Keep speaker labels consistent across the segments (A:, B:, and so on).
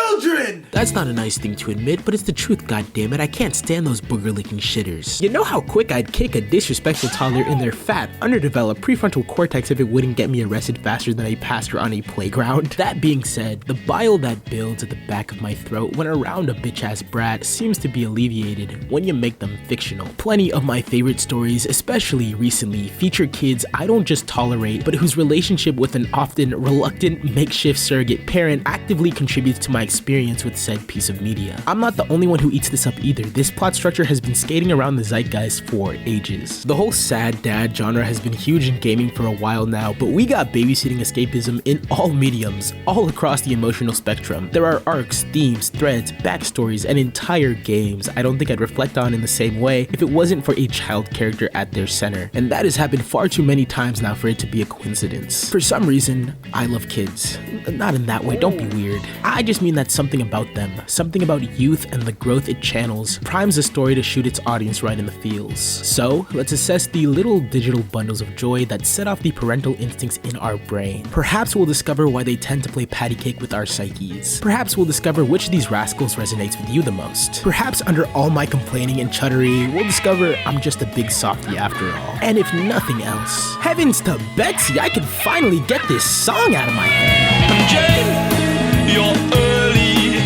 A: children!
B: That's not a nice thing to admit, but it's the truth, goddammit. I can't stand those booger-licking shitters. You know how quick I'd kick a disrespectful toddler in their fat, underdeveloped prefrontal cortex if it wouldn't get me arrested faster than a pastor on a playground? That being said, the bile that builds at the back of my throat when around a bitch-ass brat seems to be alleviated when you make them fictional. Plenty of my favorite stories, especially recently, feature kids I don't just tolerate, but whose relationship with an often reluctant makeshift surrogate parent actively contributes to my experience with said piece of media. I'm not the only one who eats this up either. This plot structure has been skating around the zeitgeist for ages. The whole sad dad genre has been huge in gaming for a while now, but we got babysitting escapism in all mediums, all across the emotional spectrum. There are arcs, themes, threads, backstories, and entire games I don't think I'd reflect on in the same way if it wasn't for a child character at their center, and that has happened far too many times now for it to be a coincidence. For some reason, I love kids. Not in that way, don't be weird. I just mean that something about them, something about youth and the growth it channels, primes a story to shoot its audience right in the feels. So, let's assess the little digital bundles of joy that set off the parental instincts in our brain. Perhaps we'll discover why they tend to play patty cake with our psyches. Perhaps we'll discover which of these rascals resonates with you the most. Perhaps under all my complaining and chuddery, we'll discover I'm just a big softie after all. And if nothing else, heavens to Betsy, I can finally get this song out of my head.
C: Jane, you're early,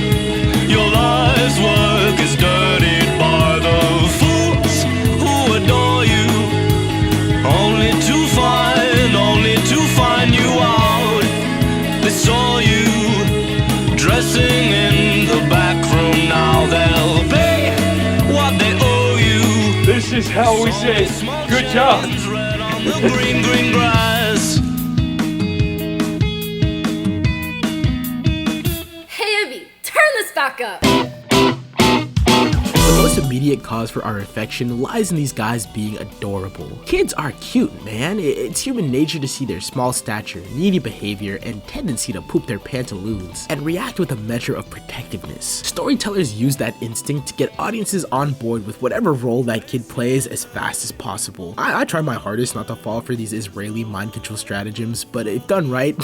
C: your life's work is dirtied by the fools who adore you, only to find you out. They saw you dressing in the back room, now they'll pay what they owe you.
D: This is how we say good job.
C: On the green grass.
E: Hey Abby, turn this back up!
B: The most immediate cause for our affection lies in these guys being adorable. Kids are cute, man. It's human nature to see their small stature, needy behavior, and tendency to poop their pantaloons, and react with a measure of protectiveness. Storytellers use that instinct to get audiences on board with whatever role that kid plays as fast as possible. I try my hardest not to fall for these Israeli mind control stratagems, but if done right,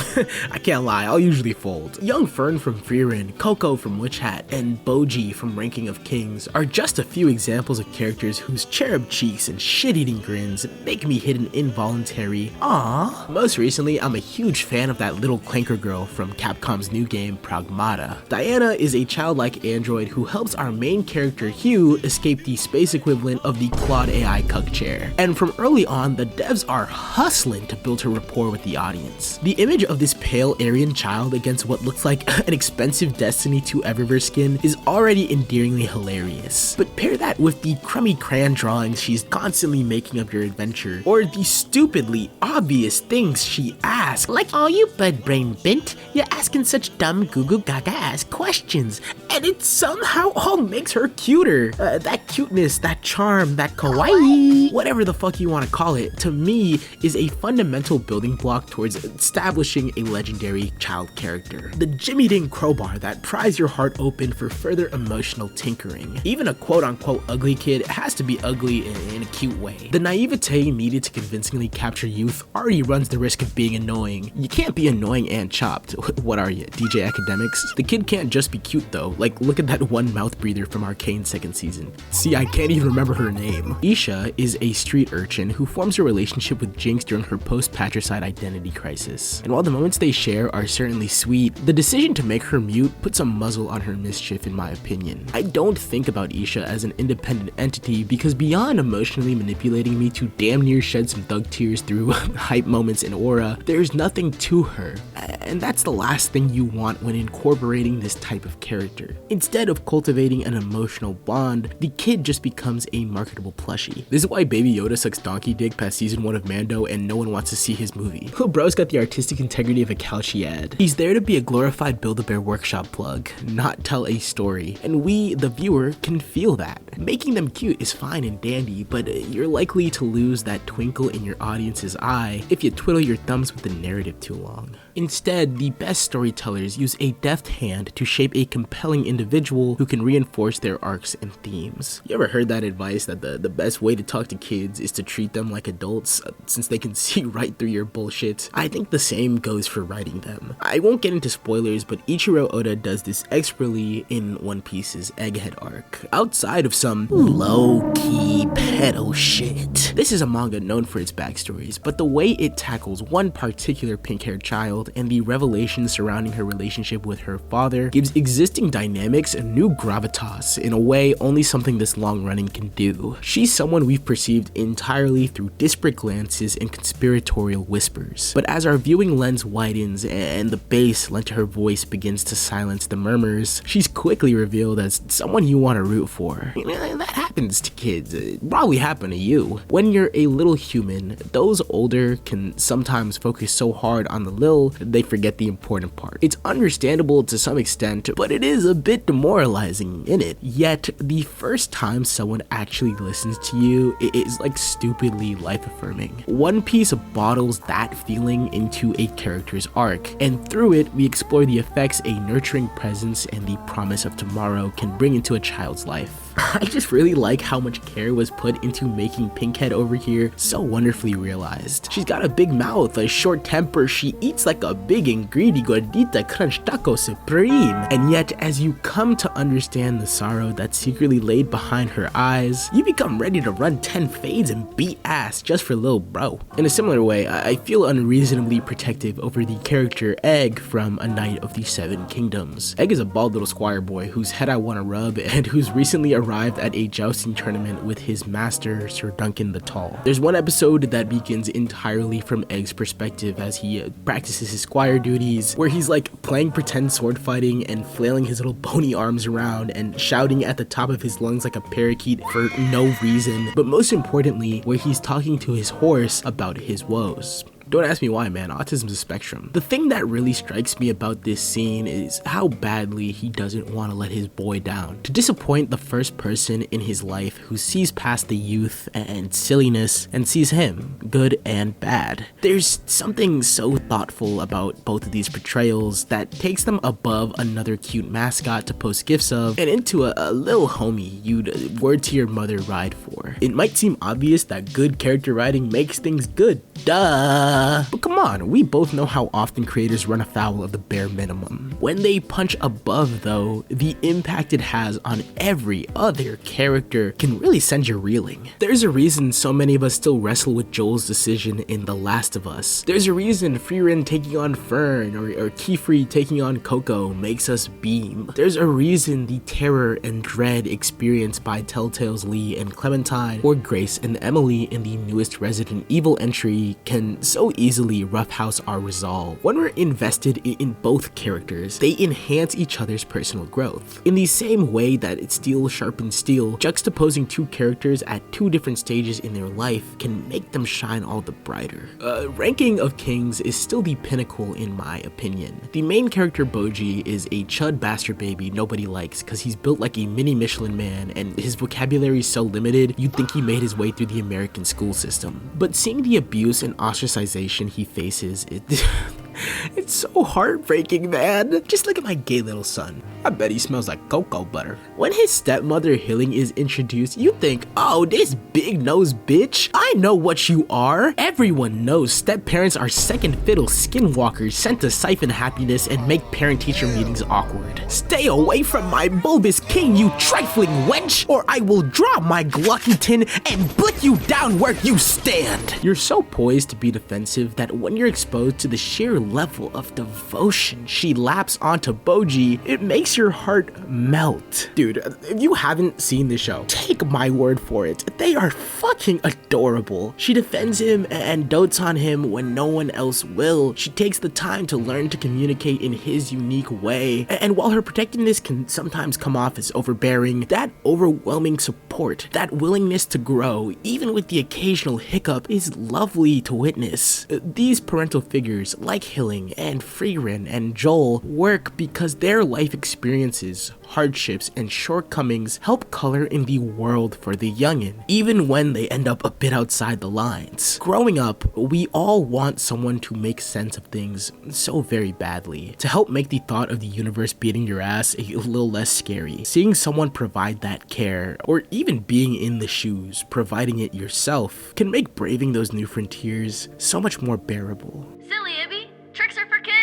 B: I can't lie, I'll usually fold. Young Fern from Frieren, Coco from Witch Hat, and Boji from Ranking of Kings are just a few examples of characters whose cherub cheeks and shit-eating grins make me hit an involuntary aww. Most recently, I'm a huge fan of that little clanker girl from Capcom's new game, Pragmata. Diana is a childlike android who helps our main character, Hugh, escape the space equivalent of the Claude AI cuck chair. And from early on, the devs are hustling to build her rapport with the audience. The image of this pale Aryan child against what looks like an expensive Destiny 2 Eververse skin is already endearingly hilarious. But pair that with the crummy crayon drawings she's constantly making of your adventure, or the stupidly obvious things she asks, like, "Oh, you bud-brain bint, you're asking such dumb goo-goo gaga-ass questions," and it somehow all makes her cuter. That cuteness, that charm, that kawaii, whatever the fuck you want to call it, to me is a fundamental building block towards establishing a legendary child character. The Jimmy Ding crowbar that pries your heart open for further emotional tinkering. Even a quote-unquote ugly kid has to be ugly in a cute way. The naivete needed to convincingly capture youth already runs the risk of being annoying. You can't be annoying and chopped. What are you, DJ Academics? The kid can't just be cute though. Like, look at that one mouth breather from Arcane 2nd season. See, I can't even remember her name. Isha is a street urchin who forms a relationship with Jinx during her post-patricide identity crisis. And while the moments they share are certainly sweet, the decision to make her mute puts a muzzle on her mischief in my opinion. I don't think about Isha as an independent entity because beyond emotionally manipulating me to damn near shed some thug tears through hype moments and aura, there's nothing to her. And that's the last thing you want when incorporating this type of character. Instead of cultivating an emotional bond, the kid just becomes a marketable plushie. This is why Baby Yoda sucks donkey dick past season 1 of Mando and no one wants to see his movie. Lil bro's got the artistic integrity of a Calci ad. He's there to be a glorified Build-A-Bear workshop plug, not tell a story. And we, the viewer, can feel that. Making them cute is fine and dandy, but you're likely to lose that twinkle in your audience's eye if you twiddle your thumbs with the narrative too long. Instead, the best storytellers use a deft hand to shape a compelling individual who can reinforce their arcs and themes. You ever heard that advice that the best way to talk to kids is to treat them like adults, since they can see right through your bullshit? I think the same goes for writing them. I won't get into spoilers, but Ichiro Oda does this expertly in One Piece's Egghead arc, outside of some low-key pedo shit. This is a manga known for its backstories, but the way it tackles one particular pink-haired child and the revelations surrounding her relationship with her father gives existing dynamics a new gravitas in a way only something this long-running can do. She's someone we've perceived entirely through disparate glances and conspiratorial whispers, but as our viewing lens widens and the bass lent to her voice begins to silence the murmurs, she's quickly revealed as someone you want to root for. That happens to kids. It probably happened to you. When you're a little human, those older can sometimes focus so hard on the little that they forget the important part. It's understandable to some extent, but it is a bit demoralizing in it. Yet, the first time someone actually listens to you, it is like stupidly life-affirming. One Piece bottles that feeling into a character's arc, and through it, we explore the effects a nurturing presence and the promise of tomorrow can bring into a child's life. I just really like how much care was put into making Pinkhead over here so wonderfully realized. She's got a big mouth, a short temper, she eats like a big and greedy gordita crunch taco supreme, and yet as you come to understand the sorrow that's secretly laid behind her eyes, you become ready to run 10 fades and beat ass just for little bro. In a similar way, I feel unreasonably protective over the character Egg from A Knight of the Seven Kingdoms. Egg is a bald little squire boy whose head I want to rub and who's recently arrived at a jousting tournament with his master, Sir Duncan the Tall. There's one episode that begins entirely from Egg's perspective as he practices his squire duties, where he's like playing pretend sword fighting and flailing his little bony arms around and shouting at the top of his lungs like a parakeet for no reason, but most importantly, where he's talking to his horse about his woes. Don't ask me why, man. Autism's a spectrum. The thing that really strikes me about this scene is how badly he doesn't want to let his boy down. To disappoint the first person in his life who sees past the youth and silliness and sees him, good and bad. There's something so thoughtful about both of these portrayals that takes them above another cute mascot to post gifs of and into a little homie you'd word to your mother ride for. It might seem obvious that good character writing makes things good. Duh. But come on, we both know how often creators run afoul of the bare minimum. When they punch above though, the impact it has on every other character can really send you reeling. There's a reason so many of us still wrestle with Joel's decision in The Last of Us. There's a reason Frieren taking on Fern or Keyfree taking on Coco makes us beam. There's a reason the terror and dread experienced by Telltale's Lee and Clementine or Grace and Emily in the newest Resident Evil entry can so easily roughhouse our resolve. When we're invested in both characters, they enhance each other's personal growth. In the same way that steel sharpens steel, juxtaposing two characters at two different stages in their life can make them shine all the brighter. Ranking of Kings is still the pinnacle in my opinion. The main character Boji is a chud bastard baby nobody likes because he's built like a mini Michelin man and his vocabulary is so limited you'd think he made his way through the American school system. But seeing the abuse and ostracization he faces, it's so heartbreaking, man. Just look at my gay little son. I bet he smells like cocoa butter. When his stepmother Hilling is introduced, you think, oh, this big nose bitch, I know what you are. Everyone knows step-parents are second fiddle skinwalkers sent to siphon happiness and make parent-teacher meetings awkward. Stay away from my bulbous king, you trifling wench, or I will draw my Gluckington and blick you down where you stand. You're so poised to be defensive that when you're exposed to the sheer level of devotion she laps onto Boji, it makes your heart melt. Dude, if you haven't seen the show, take my word for it. They are fucking adorable. She defends him and dotes on him when no one else will. She takes the time to learn to communicate in his unique way. And while her protectiveness can sometimes come off as overbearing, that overwhelming support, that willingness to grow, even with the occasional hiccup, is lovely to witness. These parental figures, like Hilling and Frieren and Joel, work because their life experiences, hardships, and shortcomings help color in the world for the youngin', even when they end up a bit outside the lines. Growing up, we all want someone to make sense of things so very badly, to help make the thought of the universe beating your ass a little less scary. Seeing someone provide that care, or even being in the shoes, providing it yourself, can make braving those new frontiers so much more bearable.
E: Silly Ibby, tricks are for kids.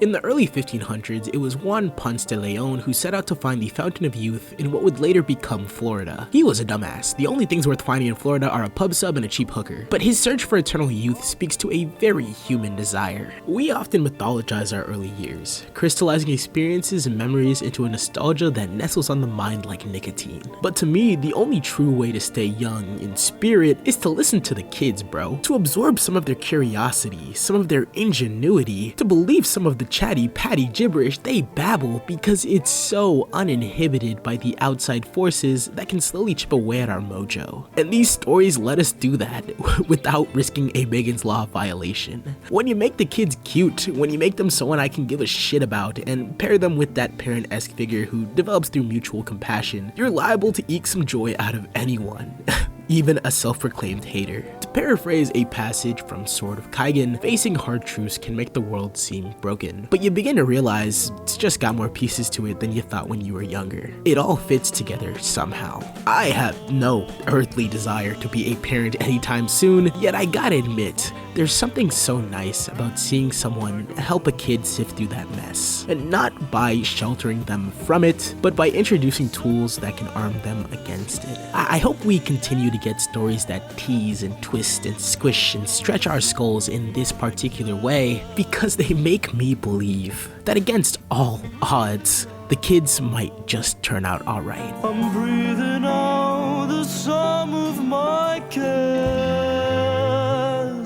B: In the early 1500s, it was Juan Ponce de Leon who set out to find the Fountain of Youth in what would later become Florida. He was a dumbass. The only things worth finding in Florida are a pub sub and a cheap hooker. But his search for eternal youth speaks to a very human desire. We often mythologize our early years, crystallizing experiences and memories into a nostalgia that nestles on the mind like nicotine. But to me, the only true way to stay young in spirit is to listen to the kids, bro. To absorb some of their curiosity, some of their ingenuity, to believe some of the chatty patty gibberish they babble, because it's so uninhibited by the outside forces that can slowly chip away at our mojo. And these stories let us do that without risking a Megan's Law violation. When you make the kids cute, when you make them someone I can give a shit about, and pair them with that parent-esque figure who develops through mutual compassion, you're liable to eke some joy out of anyone. Even a self-proclaimed hater. To paraphrase a passage from Sword of Kaigen, facing hard truths can make the world seem broken, but you begin to realize it's just got more pieces to it than you thought when you were younger. It all fits together somehow. I have no earthly desire to be a parent anytime soon, yet I gotta admit, there's something so nice about seeing someone help a kid sift through that mess. And not by sheltering them from it, but by introducing tools that can arm them against it. I hope we continue to get stories that tease and twist and squish and stretch our skulls in this particular way, because they make me believe that against all odds, the kids might just turn out alright.
C: I'm breathing out the sum of my cares.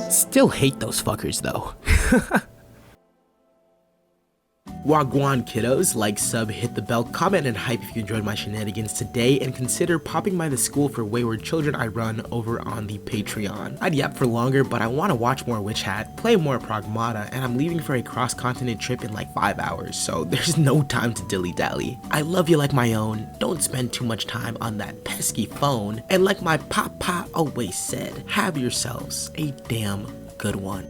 B: Still hate those fuckers though. Wagwan kiddos, like, sub, hit the bell, comment, and hype if you enjoyed my shenanigans today, and consider popping by the School for Wayward Children I run over on the Patreon. I'd yap for longer, but I want to watch more Witch Hat, play more Pragmata, and I'm leaving for a cross-continent trip in like 5 hours, so there's no time to dilly-dally. I love you like my own, don't spend too much time on that pesky phone, and like my papa always said, have yourselves a damn good one.